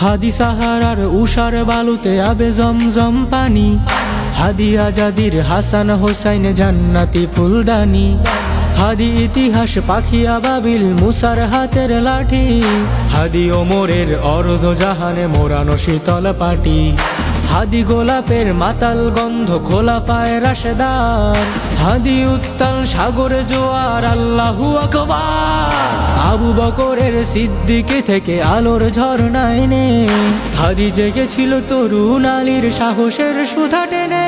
হাদি সাহারার উষার বালুতে আবে জমজম পানি, হাদি আজাদির হাসান হোসাইন জান্নাতি ফুলদানি, হাদি ইতিহাস পাখি আবাবিল মুসার হাতের লাঠি, হাদি ওমরের অর্ধ জাহানে মোরানো শীতল পাটি, হাদি গোলাপের মাতাল গন্ধ খোলা পায় রাশেদার, হাদি উত্তাল সাগরে জোয়ার আল্লাহু আকবার। আবু বকরের সিদ্দিকে থেকে আলোর ঝর্ণা এনে হাদি জেগেছিল তরুণ আলীর সাহসের সুধা টেনে।